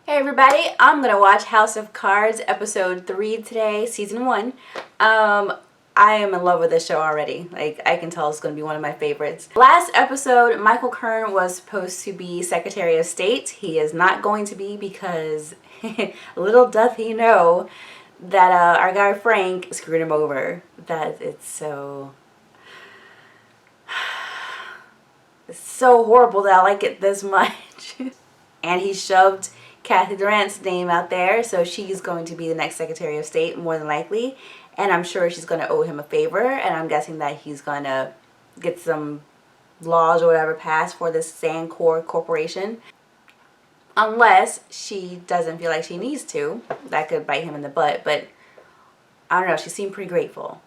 Hey everybody, I'm gonna watch House of Cards episode 3 today, season 1. I am in love with this show already. Like, I can tell it's gonna be one of my favorites. Last episode, Michael Kern was supposed to be Secretary of State. He is not going to be because little doth he know that our guy Frank screwed him over. That it's so horrible that I like it this much. And he shoved Kathy Durant's name out there, so she's going to be the next Secretary of State, more than likely. And I'm sure she's going to owe him a favor, and I'm guessing that he's going to get some laws or whatever passed for this Sandcore Corporation. Unless she doesn't feel like she needs to. That could bite him in the butt, but I don't know, she seemed pretty grateful.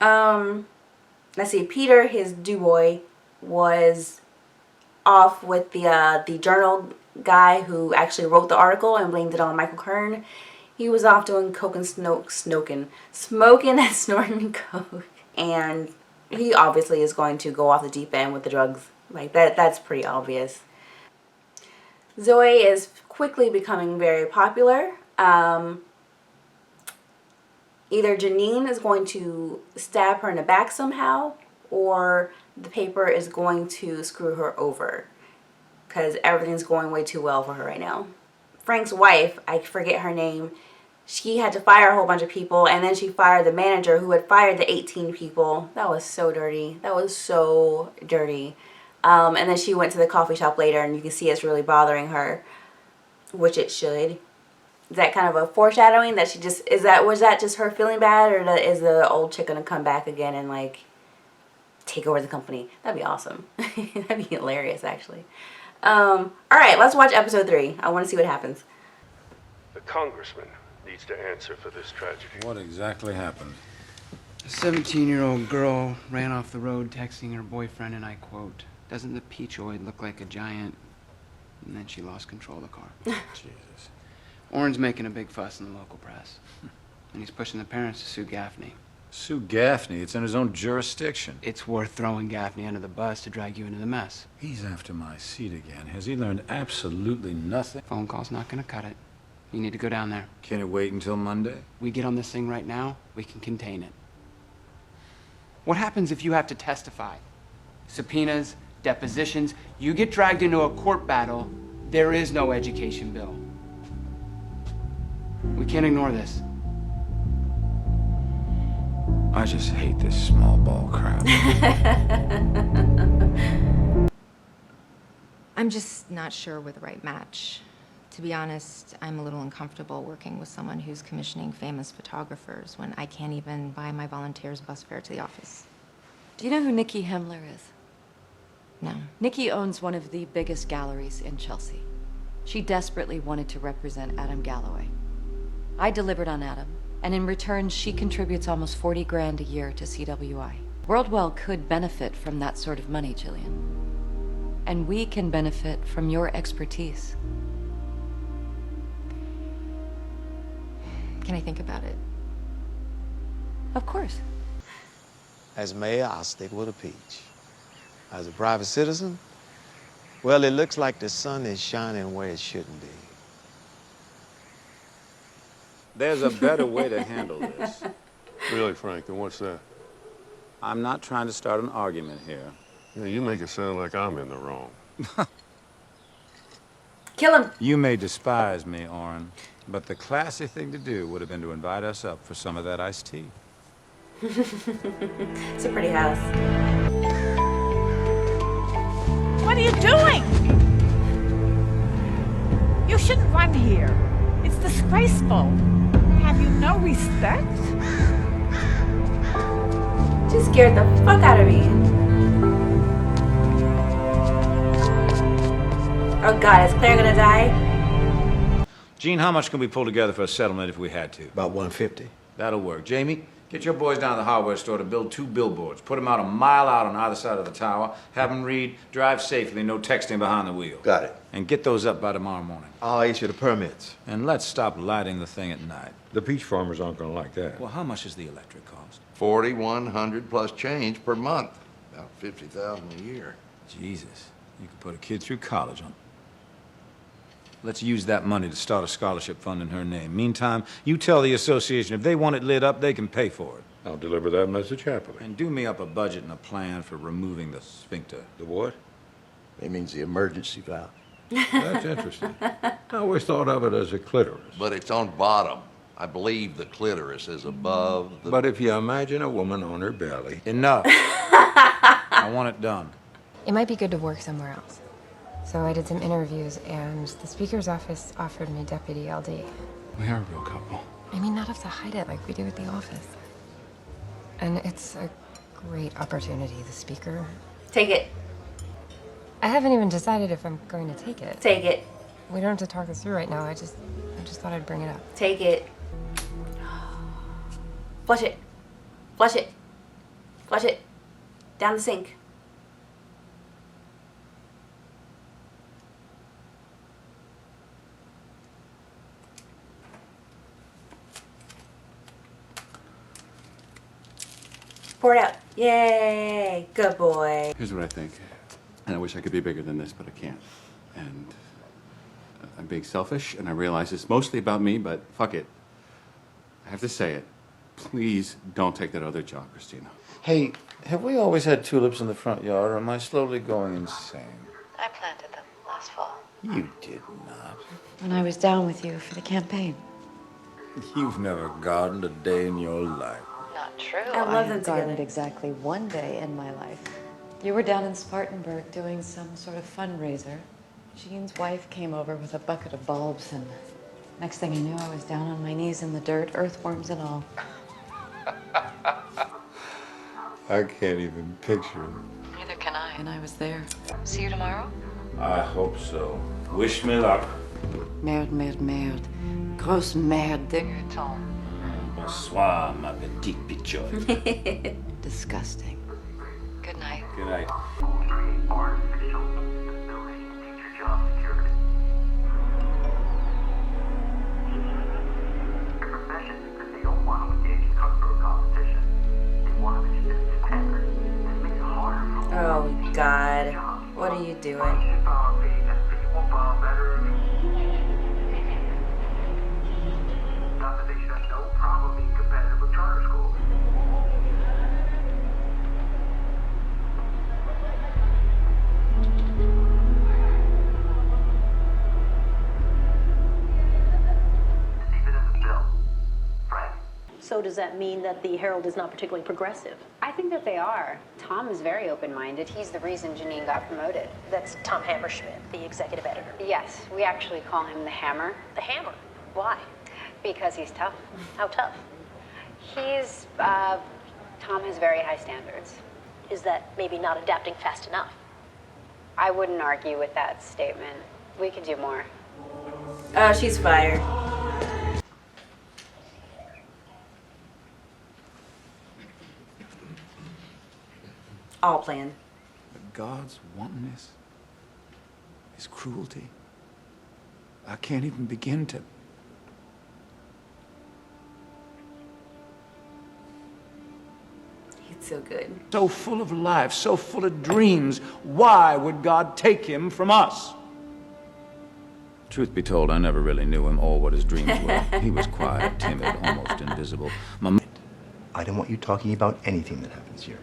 Let's see, Peter, his do-boy, was off with the journal guy who actually wrote the article and blamed it on Michael Kern. He was off doing coke and smoking and snorting coke, and he obviously is going to go off the deep end with the drugs. Like that's pretty obvious. Zoe is quickly becoming very popular. Either Janine is going to stab her in the back somehow, or the paper is going to screw her over, because everything's going way too well for her right now. Frank's wife, I forget her name, she had to fire a whole bunch of people, and then she fired the manager who had fired the 18 people. That was so dirty. That was so dirty. And then she went to the coffee shop later, and you can see it's really bothering her, which it should. Is that kind of a foreshadowing that she just, was that just her feeling bad, or is the old chick gonna come back again and like take over the company? That'd be awesome. That'd be hilarious, actually. Alright, let's watch episode 3. I want to see what happens. The congressman needs to answer for this tragedy. What exactly happened? A 17-year-old girl ran off the road texting her boyfriend, and I quote, "Doesn't the peachoid look like a giant?" And then she lost control of the car. Jesus. Orrin's making a big fuss in the local press. And he's pushing the parents to sue Gaffney. Sue Gaffney. It's in his own jurisdiction. It's worth throwing Gaffney under the bus to drag you into the mess. He's after my seat again. Has he learned absolutely nothing? Phone call's not gonna cut it. You need to go down there. Can it wait until Monday? We get on this thing right now, we can contain it. What happens if you have to testify? Subpoenas, depositions, you get dragged into a court battle, there is no education bill. We can't ignore this. I just hate this small ball crowd. I'm just not sure we're the right match. To be honest, I'm a little uncomfortable working with someone who's commissioning famous photographers when I can't even buy my volunteers bus fare to the office. Do you know who Nikki Hemmler is? No. Nikki owns one of the biggest galleries in Chelsea. She desperately wanted to represent Adam Galloway. I delivered on Adam, and in return, she contributes almost 40 grand a year to CWI. Worldwell could benefit from that sort of money, Jillian. And we can benefit from your expertise. Can I think about it? Of course. As mayor, I'll stick with a peach. As a private citizen, well, it looks like the sun is shining where it shouldn't be. There's a better way to handle this. Really, Frank, then what's that? I'm not trying to start an argument here. Yeah, you make it sound like I'm in the wrong. Kill him. You may despise me, Orrin, but the classy thing to do would have been to invite us up for some of that iced tea. It's a pretty house. What are you doing? You shouldn't run here. It's disgraceful. Have you no respect? She scared the fuck out of me. Oh god, is Claire gonna die? Gene, how much can we pull together for a settlement if we had to? About 150. That'll work. Jamie, get your boys down to the hardware store to build 2 billboards. Put them out a mile out on either side of the tower. Have them read, "Drive safely, no texting behind the wheel." Got it. And get those up by tomorrow morning. I'll issue the permits. And let's stop lighting the thing at night. The peach farmers aren't gonna like that. Well, how much does the electric cost? 4,100 plus change per month. About 50,000 a year. Jesus, you could put a kid through college on. Let's use that money to start a scholarship fund in her name. Meantime, you tell the association if they want it lit up, they can pay for it. I'll deliver that message happily. And do me up a budget and a plan for removing the sphincter. The what? It means the emergency valve. That's interesting. I always thought of it as a clitoris. But it's on bottom. I believe the clitoris is above the... But if you imagine a woman on her belly... Enough. I want it done. It might be good to work somewhere else. So I did some interviews, and the speaker's office offered me deputy LD. We are a real couple. I mean, not have to hide it like we do at the office. And it's a great opportunity, the speaker. Take it. I haven't even decided if I'm going to take it. Take it. We don't have to talk this through right now. I just thought I'd bring it up. Take it. Flush it. Flush it. Flush it. Down the sink. Pour it out. Yay. Good boy. Here's what I think. And I wish I could be bigger than this, but I can't. And I'm being selfish, and I realize it's mostly about me, but fuck it. I have to say it. Please don't take that other job, Christina. Hey, have we always had tulips in the front yard, or am I slowly going insane? I planted them last fall. You did not. When I was down with you for the campaign. You've never gardened a day in your life. Not true. I love them have gardened together. exactly one day in my life. You were down in Spartanburg doing some sort of fundraiser. Jean's wife came over with a bucket of bulbs, and next thing I knew, I was down on my knees in the dirt, earthworms and all. I can't even picture it. Neither can I, and I was there. See you tomorrow? I hope so. Wish me luck. Merde, merde, merde. Grosse merde de temps. Bonsoir, ma petite pigeon. Disgusting. Good night. Good night. Oh, God. What are you doing? So does that mean that the Herald is not particularly progressive? I think that they are. Tom is very open-minded. He's the reason Janine got promoted. That's Tom Hammerschmidt, the executive editor. Yes, we actually call him the Hammer. The Hammer? Why? Because he's tough. How tough? Tom has very high standards. Is that maybe not adapting fast enough? I wouldn't argue with that statement. We could do more. Oh, she's fired. All planned. But God's wantonness, His cruelty, I can't even begin to... He's so good. So full of life, so full of dreams. Why would God take him from us? Truth be told, I never really knew him or what his dreams were. He was quiet, timid, almost invisible. I don't want you talking about anything that happens here.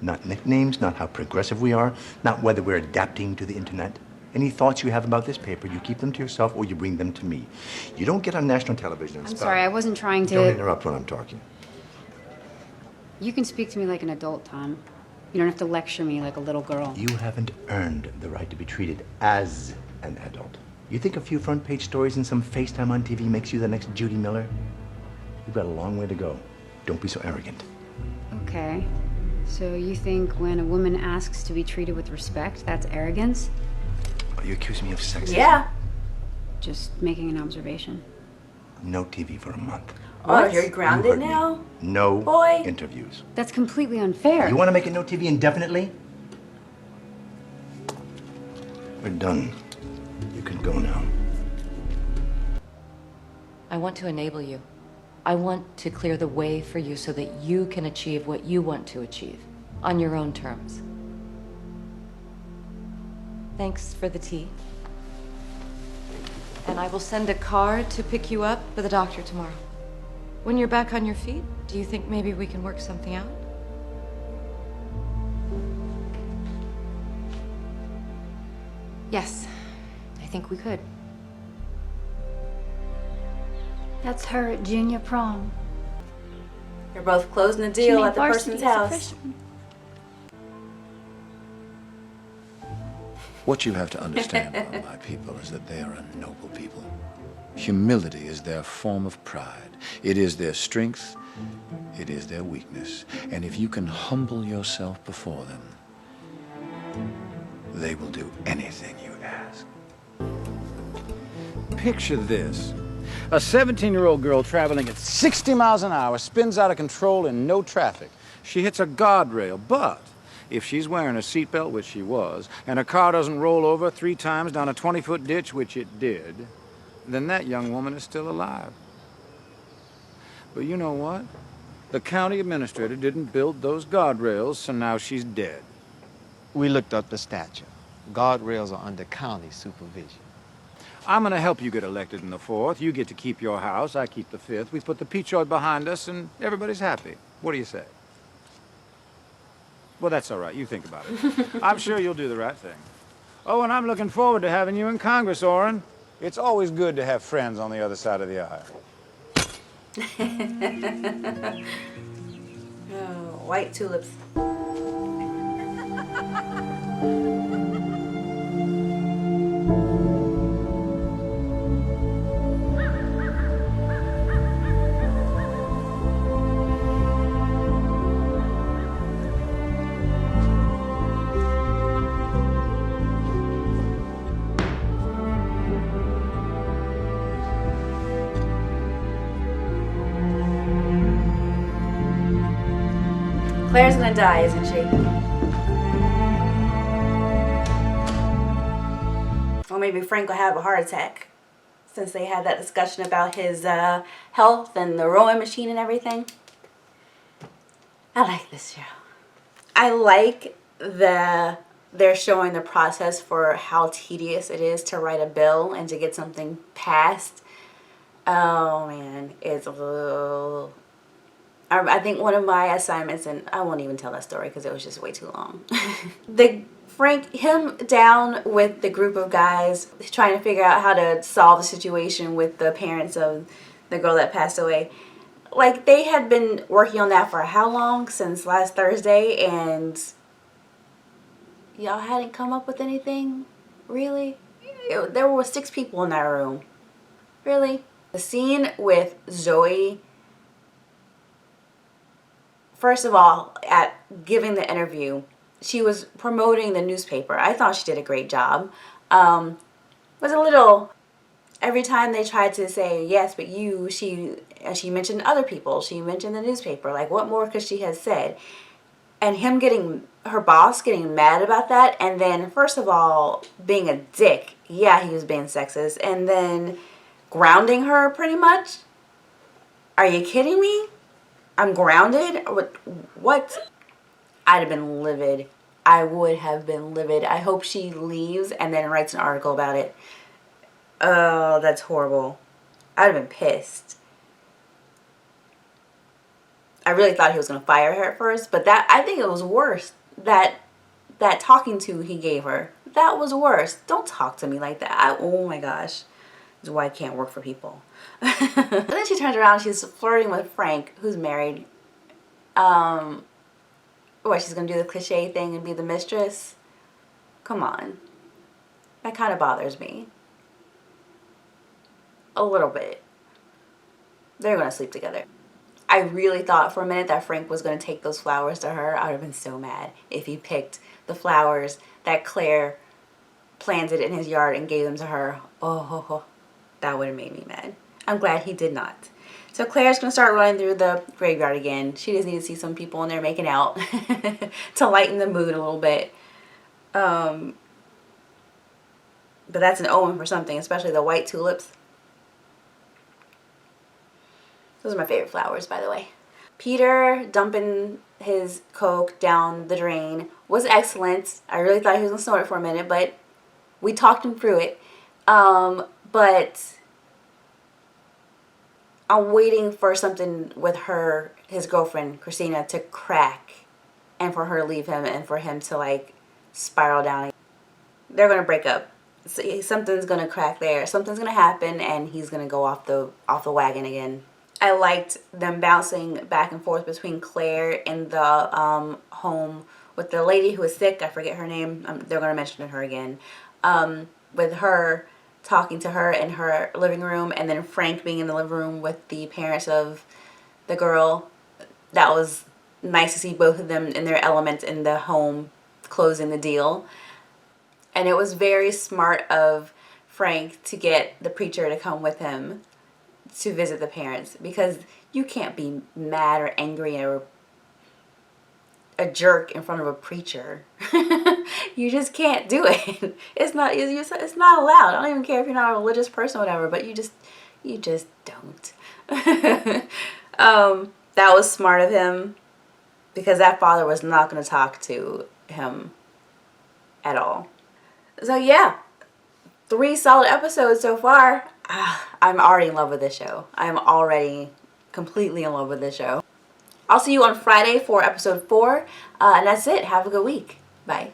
Not nicknames, not how progressive we are, not whether we're adapting to the internet. Any thoughts you have about this paper, you keep them to yourself or you bring them to me. You don't get on national television and I'm sorry, I wasn't trying to... Don't interrupt when I'm talking. You can speak to me like an adult, Tom. You don't have to lecture me like a little girl. You haven't earned the right to be treated as an adult. You think a few front-page stories and some FaceTime on TV makes you the next Judy Miller? You've got a long way to go. Don't be so arrogant. Okay. So you think when a woman asks to be treated with respect, that's arrogance? Are you accusing me of sexism? Yeah. Just making an observation. No TV for a month. Oh, you're grounded You heard me. now? No Boy. interviews. That's completely unfair. You want to make it no TV indefinitely? We're done. You can go now. I want to enable you. I want to clear the way for you so that you can achieve what you want to achieve on your own terms. Thanks for the tea. And I will send a car to pick you up with a doctor tomorrow. When you're back on your feet, do you think maybe we can work something out? Yes, I think we could. That's her at junior prom. They're both closing the deal at the person's house. What you have to understand about my people is that they are a noble people. Humility is their form of pride. It is their strength. It is their weakness. And if you can humble yourself before them, they will do anything you ask. Picture this. A 17-year-old girl traveling at 60 miles an hour spins out of control in no traffic. She hits a guardrail, but if she's wearing a seatbelt, which she was, and her car doesn't roll over 3 times down a 20-foot ditch, which it did, then that young woman is still alive. But you know what? The county administrator didn't build those guardrails, so now she's dead. We looked up the statute. Guardrails are under county supervision. I'm gonna help you get elected in the 4th. You get to keep your house, I keep the 5th. We put the Peachoid behind us, and everybody's happy. What do you say? Well, that's all right. You think about it. I'm sure you'll do the right thing. Oh, and I'm looking forward to having you in Congress, Orrin. It's always good to have friends on the other side of the aisle. Oh, white tulips. Claire's gonna die, isn't she? Or maybe Frank will have a heart attack, since they had that discussion about his health and the rowing machine and everything. I like this show. I like they're showing the process for how tedious it is to write a bill and to get something passed. Oh man, it's a little... I think one of my assignments, and I won't even tell that story because it was just way too long. Him down with the group of guys trying to figure out how to solve the situation with the parents of the girl that passed away. Like, they had been working on that for how long? Since last Thursday, and y'all hadn't come up with anything? Really? There were 6 people in that room. Really? The scene with Zoe... First of all, at giving the interview, she was promoting the newspaper. I thought she did a great job. Was a little... Every time they tried to say, yes, but you, she mentioned other people. She mentioned the newspaper. Like, what more could she have said? And him her boss getting mad about that. And then, first of all, being a dick. Yeah, he was being sexist. And then grounding her, pretty much. Are you kidding me? I'm grounded? What? I'd have been livid. I would have been livid. I hope she leaves and then writes an article about it. Oh, that's horrible. I'd have been pissed. I really thought he was going to fire her at first, but I think it was worse. That talking to he gave her. That was worse. Don't talk to me like that. Oh my gosh. This is why I can't work for people. And then she turns around, she's flirting with Frank, who's married. What, she's gonna do the cliche thing and be the mistress? Come on. That kind of bothers me. A little bit. They're gonna sleep together. I really thought for a minute that Frank was gonna take those flowers to her. I would have been so mad if he picked the flowers that Claire planted in his yard and gave them to her. Oh, that would have made me mad. I'm glad he did not. So Claire's going to start running through the graveyard again. She just needs to see some people in there making out to lighten the mood a little bit. But that's an omen for something, especially the white tulips. Those are my favorite flowers, by the way. Peter dumping his Coke down the drain was excellent. I really thought he was going to snort it for a minute, but we talked him through it. But I'm waiting for something with his girlfriend, Christina, to crack and for her to leave him and for him to like spiral down. They're going to break up. So something's going to crack there. Something's going to happen and he's going to go off the wagon again. I liked them bouncing back and forth between Claire in the home with the lady who was sick. I forget her name. They're going to mention her again. With her talking to her in her living room, and then Frank being in the living room with the parents of the girl. That was nice to see both of them in their element in the home, closing the deal. And it was very smart of Frank to get the preacher to come with him to visit the parents, because you can't be mad or angry or a jerk in front of a preacher. You just can't do it. It's not allowed. I don't even care if you're not a religious person or whatever, but you just don't. That was smart of him, because that father was not going to talk to him at all. So yeah, 3 solid episodes so far. I'm already in love with this show. I'm already completely in love with this show. I'll see you on Friday for episode 4. And that's it. Have a good week. Bye.